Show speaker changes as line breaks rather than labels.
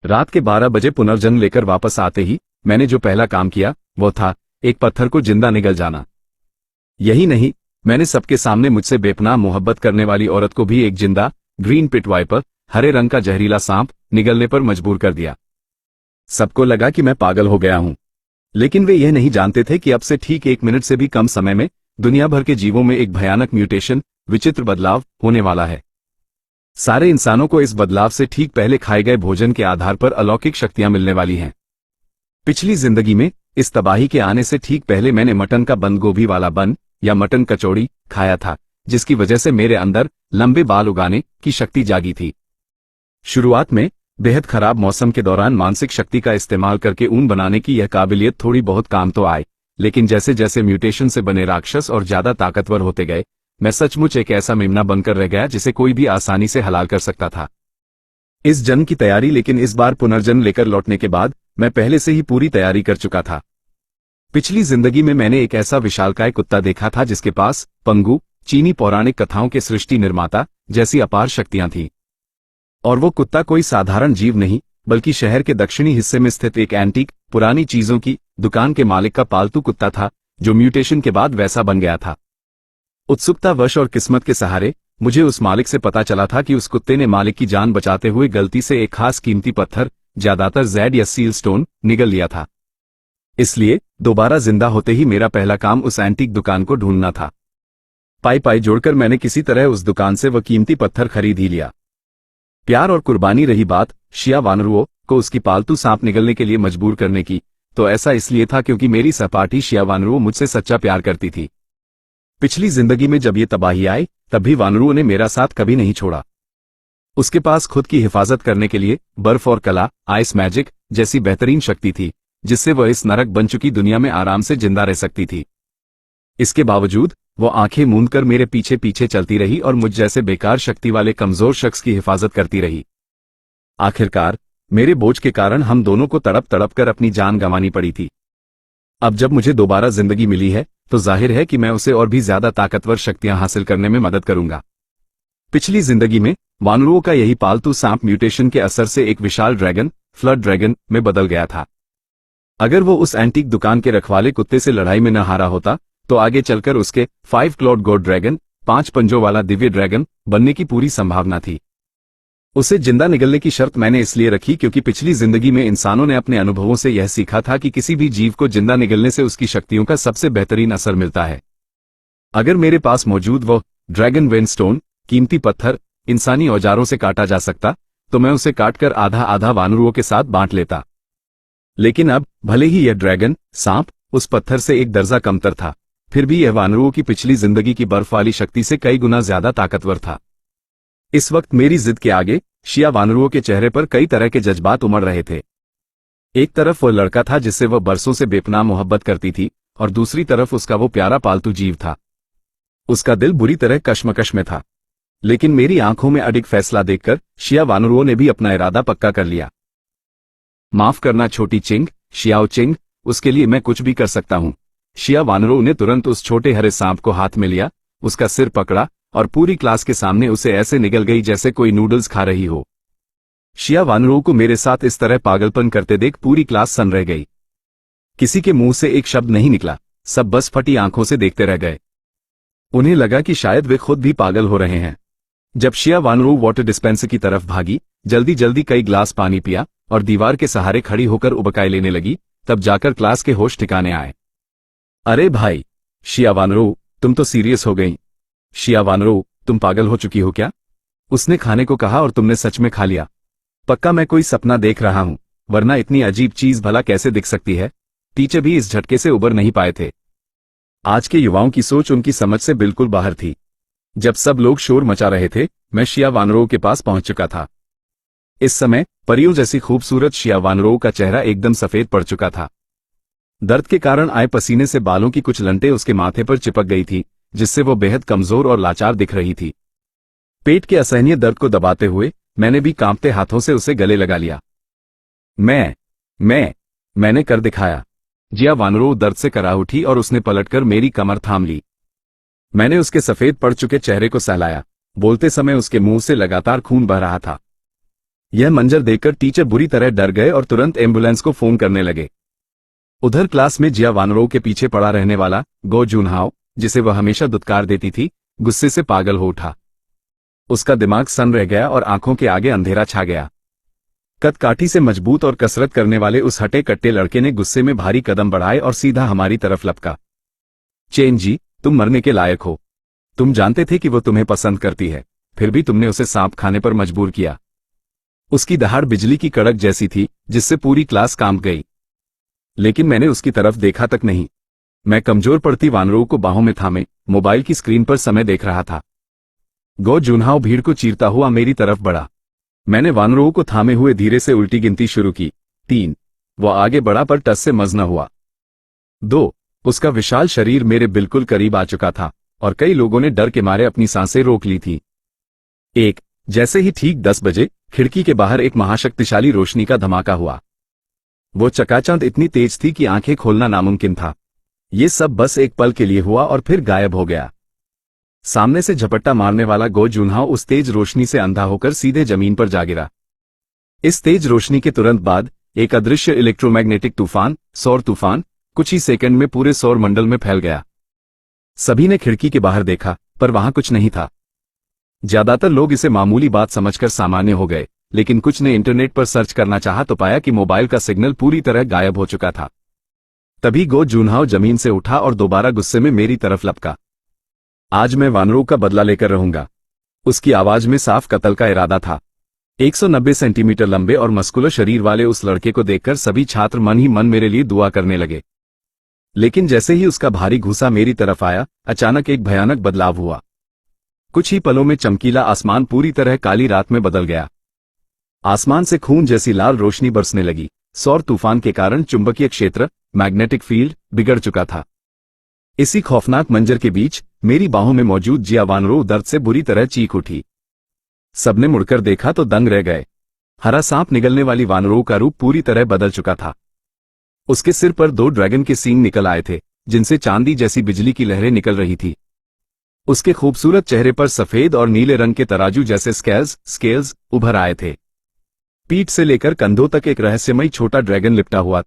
रात के 12 बजे पुनर्जन्म लेकर वापस आते ही मैंने जो पहला काम किया वो था एक पत्थर को जिंदा निगल जाना। यही नहीं, मैंने सबके सामने मुझसे बेपनाह मोहब्बत करने वाली औरत को भी एक जिंदा ग्रीन पिट वाइपर, हरे रंग का जहरीला सांप निगलने पर मजबूर कर दिया। सबको लगा कि मैं पागल हो गया हूं, लेकिन वे यह नहीं जानते थे कि अब से ठीक 1 मिनट से भी कम समय में दुनिया भर के जीवों में एक भयानक म्यूटेशन, विचित्र बदलाव होने वाला है। सारे इंसानों को इस बदलाव से ठीक पहले खाए गए भोजन के आधार पर अलौकिक शक्तियां मिलने वाली हैं। पिछली जिंदगी में इस तबाही के आने से ठीक पहले मैंने मटन का बंद गोभी वाला बन या मटन कचौड़ी खाया था, जिसकी वजह से मेरे अंदर लंबे बाल उगाने की शक्ति जागी थी। शुरुआत में बेहद खराब मौसम के दौरान मानसिक शक्ति का इस्तेमाल करके ऊन बनाने की यह काबिलियत थोड़ी बहुत काम तो आई, लेकिन जैसे जैसे म्यूटेशन से बने राक्षस और ज्यादा ताकतवर होते गए, मैं सचमुच एक ऐसा मेमना बनकर रह गया जिसे कोई भी आसानी से हलाल कर सकता था। इस जन्म की तैयारी, लेकिन इस बार पुनर्जन्म लेकर लौटने के बाद मैं पहले से ही पूरी तैयारी कर चुका था। पिछली जिंदगी में मैंने एक ऐसा विशालकाय कुत्ता देखा था जिसके पास पंगु, चीनी पौराणिक कथाओं के सृष्टि निर्माता जैसी अपार शक्तियां थीं। और वो कुत्ता कोई साधारण जीव नहीं, बल्कि शहर के दक्षिणी हिस्से में स्थित एक एंटीक पुरानी चीजों की दुकान के मालिक का पालतू कुत्ता था, जो म्यूटेशन के बाद वैसा बन गया था। उत्सुकतावश और किस्मत के सहारे मुझे उस मालिक से पता चला था कि उस कुत्ते ने मालिक की जान बचाते हुए गलती से एक खास कीमती पत्थर, ज्यादातर जेड या सील स्टोन, निगल लिया था। इसलिए दोबारा जिंदा होते ही मेरा पहला काम उस एंटीक दुकान को ढूंढना था। पाई जोड़कर मैंने किसी तरह उस दुकान से वह कीमती पत्थर खरीद ही लिया। प्यार और कुर्बानी रही बात शिया वानरुओं को उसकी पालतू सांप निगलने के लिए मजबूर करने की, तो ऐसा इसलिए था क्योंकि मेरी सहपाठी शिया वानरुओं मुझसे सच्चा प्यार करती थी। पिछली जिंदगी में जब ये तबाही आई, तब भी वानरुओं ने मेरा साथ कभी नहीं छोड़ा। उसके पास खुद की हिफाजत करने के लिए बर्फ और कला, आइस मैजिक जैसी बेहतरीन शक्ति थी, जिससे वह इस नरक बन चुकी दुनिया में आराम से जिंदा रह सकती थी। इसके बावजूद वो आंखें मूंदकर मेरे पीछे पीछे चलती रही और मुझ जैसे बेकार शक्ति वाले कमजोर शख्स की हिफाजत करती रही। आखिरकार मेरे बोझ के कारण हम दोनों को तड़प तड़प कर अपनी जान गंवानी पड़ी थी। अब जब मुझे दोबारा जिंदगी मिली है, तो जाहिर है कि मैं उसे और भी ज्यादा ताकतवर शक्तियां हासिल करने में मदद करूंगा। पिछली जिंदगी में वानरुओं का यही पालतू सांप म्यूटेशन के असर से एक विशाल ड्रैगन, फ्लड ड्रैगन, में बदल गया था। अगर वो उस एंटीक दुकान के रखवाले कुत्ते से लड़ाई में न हारा होता, तो आगे चलकर उसके 5 क्लॉड गॉड ड्रैगन, 5 पंजों वाला दिव्य ड्रैगन बनने की पूरी संभावना थी। उसे जिंदा निगलने की शर्त मैंने इसलिए रखी क्योंकि पिछली जिंदगी में इंसानों ने अपने अनुभवों से यह सीखा था कि किसी भी जीव को जिंदा निगलने से उसकी शक्तियों का सबसे बेहतरीन असर मिलता है। अगर मेरे पास मौजूद वो ड्रैगन वेन स्टोन, कीमती पत्थर, इंसानी औजारों से काटा जा सकता, तो मैं उसे काटकर आधा आधा वानरुओं के साथ बांट लेता। लेकिन अब भले ही यह ड्रैगन सांप उस पत्थर से एक दर्जा कमतर था, फिर भी यह वानरुओं की पिछली जिंदगी की बर्फ वाली शक्ति से कई गुना ज्यादा ताकतवर था। इस वक्त मेरी जिद के आगे शिया वानरुओं के चेहरे पर कई तरह के जज्बात उमड़ रहे थे। एक तरफ वह लड़का था जिससे वह बरसों से बेपनाह मोहब्बत करती थी, और दूसरी तरफ उसका वो प्यारा पालतू जीव था। उसका दिल बुरी तरह कश्मकश में था, लेकिन मेरी आंखों में अडिग फैसला देखकर शिया वानरुओं ने भी अपना इरादा पक्का कर लिया। माफ करना छोटी चिंग, शियाओ चिंग, उसके लिए मैं कुछ भी कर सकता हूं। शिया वानरों ने तुरंत उस छोटे हरे सांप को हाथ में लिया, उसका सिर पकड़ा और पूरी क्लास के सामने उसे ऐसे निगल गई जैसे कोई नूडल्स खा रही हो। शिया वानरों को मेरे साथ इस तरह पागलपन करते देख पूरी क्लास सन रह गई। किसी के मुंह से एक शब्द नहीं निकला, सब बस फटी आंखों से देखते रह गए। उन्हें लगा कि शायद वे खुद भी पागल हो रहे हैं। जब शिया वानरों वाटर डिस्पेंसर की तरफ भागी, जल्दी जल्दी कई ग्लास पानी पिया और दीवार के सहारे खड़ी होकर उबकाई लेने लगी, तब जाकर क्लास के होश ठिकाने आए। अरे भाई शिया वानरों, तुम तो सीरियस हो गई। शिया वानरों, तुम पागल हो चुकी हो क्या? उसने खाने को कहा और तुमने सच में खा लिया? पक्का मैं कोई सपना देख रहा हूं, वरना इतनी अजीब चीज भला कैसे दिख सकती है? टीचर भी इस झटके से उबर नहीं पाए थे। आज के युवाओं की सोच उनकी समझ से बिल्कुल बाहर थी। जब सब लोग शोर मचा रहे थे, मैं शिया वानरों के पास पहुंच चुका था। इस समय परियों जैसी खूबसूरत शिया वानरों का चेहरा एकदम सफेद पड़ चुका था। दर्द के कारण आए पसीने से बालों की कुछ लंटें उसके माथे पर चिपक गई थी, जिससे वो बेहद कमजोर और लाचार दिख रही थी। पेट के असहनीय दर्द को दबाते हुए मैंने भी कांपते हाथों से उसे गले लगा लिया। मैंने कर दिखाया। जिया वानरों दर्द से करा उठी और उसने पलटकर मेरी कमर थाम ली। मैंने उसके सफेद पड़ चुके चेहरे को सहलाया। बोलते समय उसके मुंह से लगातार खून बह रहा था। यह मंजर देखकर टीचर बुरी तरह डर गए और तुरंत एम्बुलेंस को फोन करने लगे। उधर क्लास में जिया वानरों के पीछे पड़ा रहने वाला गो जुनहाओ, जिसे वह हमेशा दुत्कार देती थी, गुस्से से पागल हो उठा। उसका दिमाग सन रह गया और आंखों के आगे अंधेरा छा गया। कदकाठी से मजबूत और कसरत करने वाले उस हटे कट्टे लड़के ने गुस्से में भारी कदम बढ़ाए और सीधा हमारी तरफ लपका। चेन जी, तुम मरने के लायक हो। तुम जानते थे कि वो तुम्हें पसंद करती है, फिर भी तुमने उसे सांप खाने पर मजबूर किया। उसकी दहाड़ बिजली की कड़क जैसी थी, जिससे पूरी क्लास कांप गई। लेकिन मैंने उसकी तरफ देखा तक नहीं। मैं कमजोर पड़ती वानरों को बाहों में थामे मोबाइल की स्क्रीन पर समय देख रहा था। गो जुनहाओ भीड़ को चीरता हुआ मेरी तरफ बढ़ा। मैंने वानरों को थामे हुए धीरे से उल्टी गिनती शुरू की। 3। वो आगे बढ़ा पर टस से मज न हुआ। 2। उसका विशाल शरीर मेरे बिल्कुल करीब आ चुका था और कई लोगों ने डर के मारे अपनी सांसें रोक ली थी। 1। जैसे ही ठीक 10 बजे खिड़की के बाहर एक महाशक्तिशाली रोशनी का धमाका हुआ। वो चकाचौंध इतनी तेज थी कि आंखें खोलना नामुमकिन था। ये सब बस एक पल के लिए हुआ और फिर गायब हो गया। सामने से झपट्टा मारने वाला गो जुनहाओ उस तेज रोशनी से अंधा होकर सीधे जमीन पर जा गिरा। इस तेज रोशनी के तुरंत बाद एक अदृश्य इलेक्ट्रोमैग्नेटिक तूफान, सौर तूफान, कुछ ही सेकंड में पूरे सौर मंडल में फैल गया। सभी ने खिड़की के बाहर देखा, पर वहां कुछ नहीं था। ज्यादातर लोग इसे मामूली बात समझकर सामान्य हो गए, लेकिन कुछ ने इंटरनेट पर सर्च करना चाहा तो पाया कि मोबाइल का सिग्नल पूरी तरह गायब हो चुका था। तभी गो जुनहाओ जमीन से उठा और दोबारा गुस्से में मेरी तरफ लपका। आज मैं वानरों का बदला लेकर रहूंगा। उसकी आवाज में साफ कत्ल का इरादा था। 190 सेंटीमीटर लंबे और मस्कुलर शरीर वाले उस लड़के को देखकर सभी छात्र मन ही मन मेरे लिए दुआ करने लगे। लेकिन जैसे ही उसका भारी घूंसा मेरी तरफ आया, अचानक एक भयानक बदलाव हुआ। कुछ ही पलों में चमकीला आसमान पूरी तरह काली रात में बदल गया। आसमान से खून जैसी लाल रोशनी बरसने लगी। सौर तूफान के कारण चुंबकीय क्षेत्र, मैग्नेटिक फील्ड, बिगड़ चुका था। इसी खौफनाक मंजर के बीच मेरी बाहों में मौजूद जिया वानरों दर्द से बुरी तरह चीख उठी। सबने मुड़कर देखा तो दंग रह गए। हरा सांप निगलने वाली वानरों का रूप पूरी तरह बदल चुका था। उसके सिर पर 2 ड्रैगन के सींग निकल आए थे, जिनसे चांदी जैसी बिजली की लहरें निकल रही थी। उसके खूबसूरत चेहरे पर सफेद और नीले रंग के तराजू जैसे स्केल्स उभर आए थे। पीठ से लेकर कंधों तक एक रहस्यमयी छोटा ड्रैगन लिपटा हुआ